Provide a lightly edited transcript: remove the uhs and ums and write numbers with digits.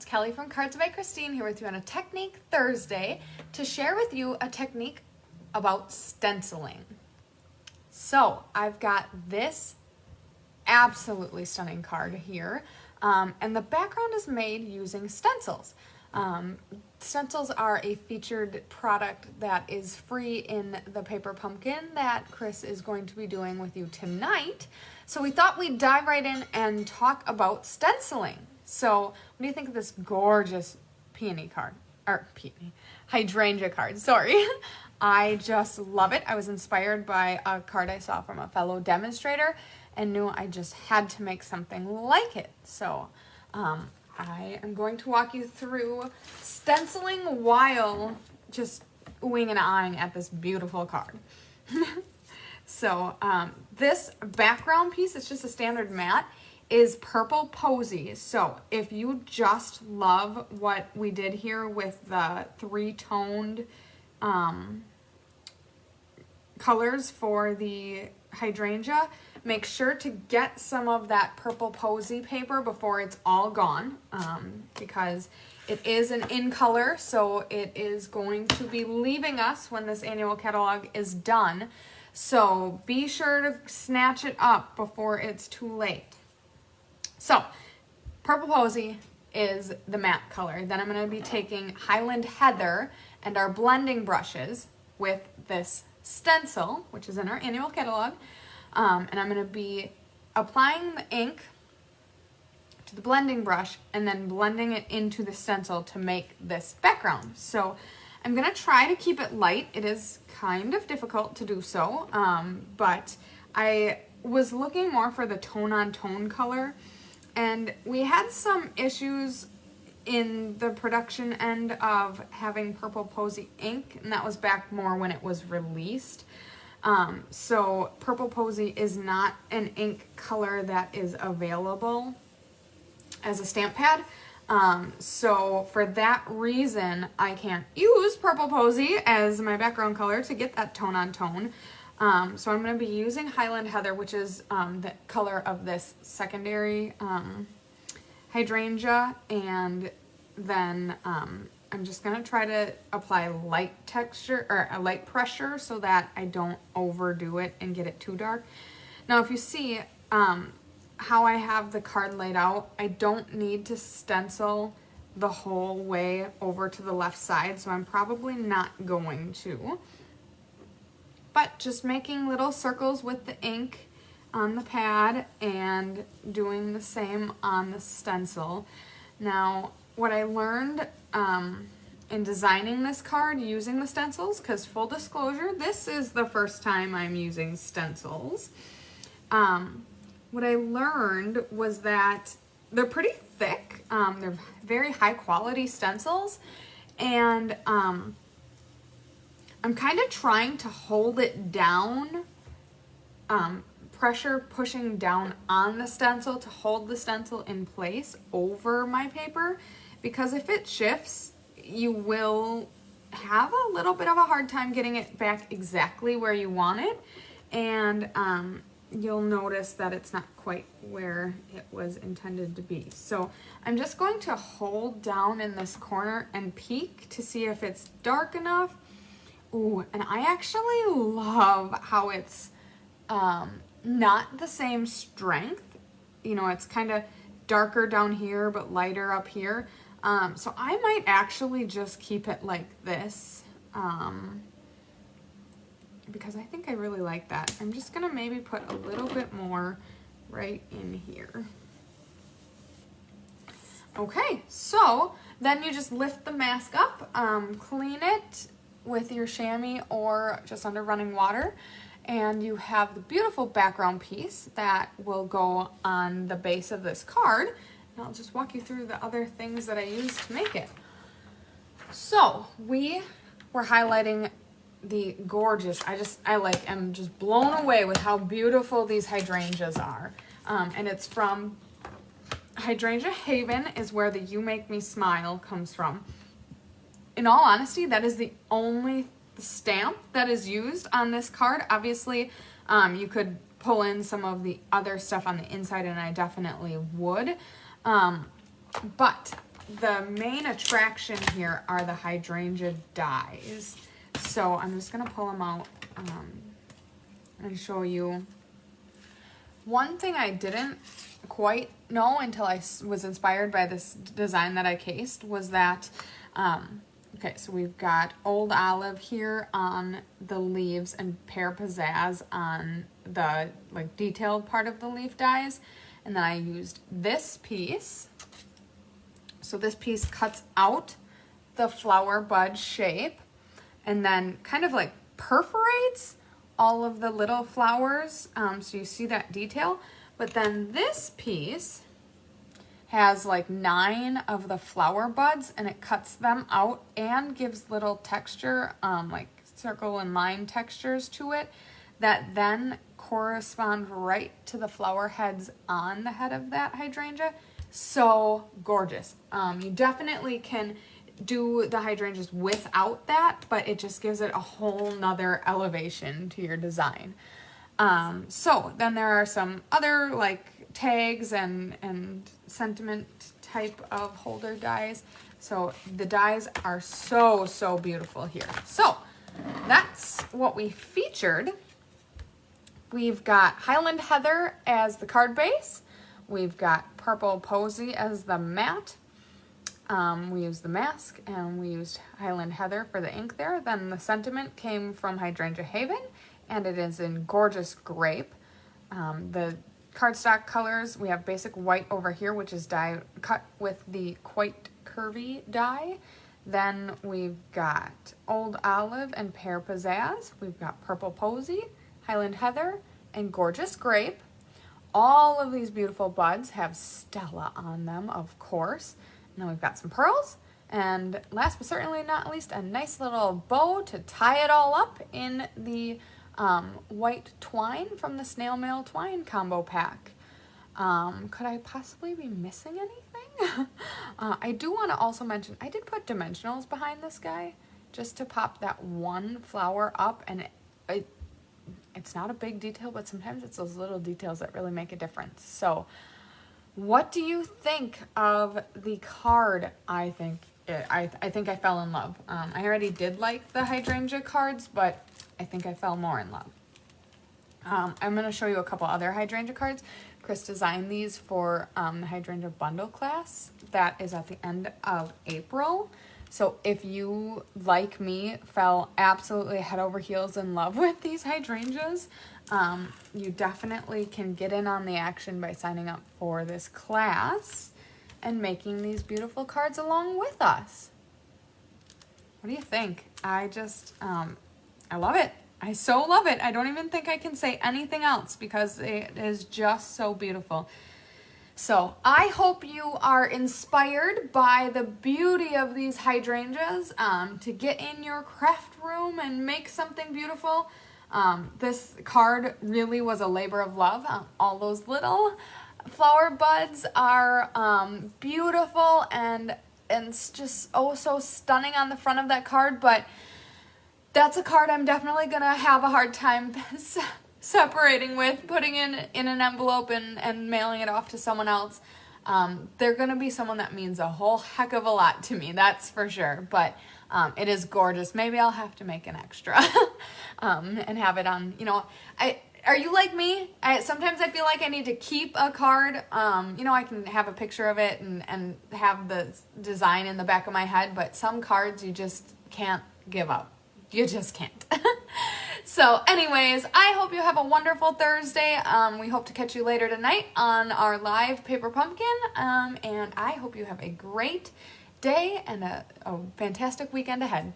Kelly from Cards by Christine here with you on a Technique Thursday to share with you a technique about stenciling. So I've got this absolutely stunning card here, and the background is made using stencils. Stencils are a featured product that is free in the paper pumpkin that Chris is going to be doing with you tonight. So we thought we'd dive right in and talk about stenciling. So what do you think of this gorgeous hydrangea card? Sorry. I just love it. I was inspired by a card I saw from a fellow demonstrator and knew I just had to make something like it. So I am going to walk you through stenciling while just oohing and eyeing at this beautiful card. So this background piece, it's just a standard matte, is Purple Posy. So if you just love what we did here with the three-toned colors for the hydrangea, make sure to get some of that Purple Posy paper before it's all gone, because it is an in color, so it is going to be leaving us when this annual catalog is done. So be sure to snatch it up before it's too late. So Purple Posy is the matte color. Then I'm going to be taking Highland Heather and our blending brushes with this stencil, which is in our annual catalog. And I'm going to be applying the ink to the blending brush and then blending it into the stencil to make this background. So I'm going to try to keep it light. It is kind of difficult to do so, but I was looking more for the tone-on-tone color, and we had some issues in the production end of having Purple Posy ink, and that was back more when it was released. So Purple Posy is not an ink color that is available as a stamp pad. So for that reason, I can't use Purple Posy as my background color to get that tone on tone. So I'm going to be using Highland Heather, which is the color of this secondary hydrangea, and then I'm just going to try to apply light texture or a light pressure so that I don't overdo it and get it too dark. Now if you see how I have the card laid out, I don't need to stencil the whole way over to the left side, so I'm probably not going to. But just making little circles with the ink on the pad and doing the same on the stencil. Now, what I learned in designing this card using the stencils, because full disclosure, this is the first time I'm using stencils. What I learned was that they're pretty thick. They're very high quality stencils, and I'm kind of trying to hold it down, pressure pushing down on the stencil to hold the stencil in place over my paper, because if it shifts, you will have a little bit of a hard time getting it back exactly where you want it, and you'll notice that it's not quite where it was intended to be. So I'm just going to hold down in this corner and peek to see if it's dark enough. Ooh, and I actually love how it's not the same strength. You know, it's kind of darker down here but lighter up here. So I might actually just keep it like this, because I think I really like that. I'm just gonna maybe put a little bit more right in here. Okay, so then you just lift the mask up, clean it with your chamois or just under running water, and you have the beautiful background piece that will go on the base of this card. And I'll just walk you through the other things that I used to make it. So we were highlighting the gorgeous, I'm just blown away with how beautiful these hydrangeas are. And it's from Hydrangea Haven is where the You Make Me Smile comes from. In all honesty, that is the only stamp that is used on this card. Obviously, you could pull in some of the other stuff on the inside, and I definitely would. But the main attraction here are the hydrangea dies. So I'm just gonna pull them out and show you. One thing I didn't quite know until I was inspired by this design that I cased was that, okay, so we've got Old Olive here on the leaves and Pear Pizzazz on the like detailed part of the leaf dies. And then I used this piece. So this piece cuts out the flower bud shape and then kind of like perforates all of the little flowers, so you see that detail. But then this piece has like 9 of the flower buds and it cuts them out and gives little texture, like circle and line textures to it that then correspond right to the flower heads on the head of that hydrangea. So gorgeous. You definitely can do the hydrangeas without that, but it just gives it a whole nother elevation to your design. So then there are some other like tags and sentiment type of holder dies. So the dies are so beautiful here. So that's what we featured. We've got Highland Heather as the card base. We've got Purple Posy as the mat. We used the mask and we used Highland Heather for the ink there. Then the sentiment came from Hydrangea Haven and it is in gorgeous grape. The cardstock colors, we have basic white over here, which is die cut with the quite curvy die. Then we've got Old Olive and Pear Pizzazz. We've got Purple Posy, Highland Heather, and gorgeous grape. All of these beautiful buds have Stella on them, of course. And then we've got some pearls. And last but certainly not least, a nice little bow to tie it all up in the white twine from the Snail Mail Twine combo pack. Could I possibly be missing anything? I do want to also mention, I did put Dimesionals behind this guy just to pop that one flower up. And it's not a big detail, but sometimes it's those little details that really make a difference. So what do you think of the card? I think I fell in love. I already did like the hydrangea cards, but I think I fell more in love. I'm going to show you a couple other hydrangea cards. Chris designed these for the hydrangea bundle class. That is at the end of April. So if you, like me, fell absolutely head over heels in love with these hydrangeas, you definitely can get in on the action by signing up for this class and making these beautiful cards along with us. What do you think? I just, I love it. I so love it. I don't even think I can say anything else because it is just so beautiful. So I hope you are inspired by the beauty of these hydrangeas to get in your craft room and make something beautiful. This card really was a labor of love. All those little flower buds are beautiful and it's just oh so stunning on the front of that card, but that's a card I'm definitely gonna have a hard time separating with, putting in an envelope and mailing it off to someone else. They're gonna be someone that means a whole heck of a lot to me, that's for sure. But it is gorgeous. Maybe I'll have to make an extra and have it on, you know, are you like me? Sometimes I feel like I need to keep a card. You know, I can have a picture of it and have the design in the back of my head, but some cards you just can't give up. You just can't. So anyways, I hope you have a wonderful Thursday. We hope to catch you later tonight on our live Paper Pumpkin. And I hope you have a great day and a fantastic weekend ahead.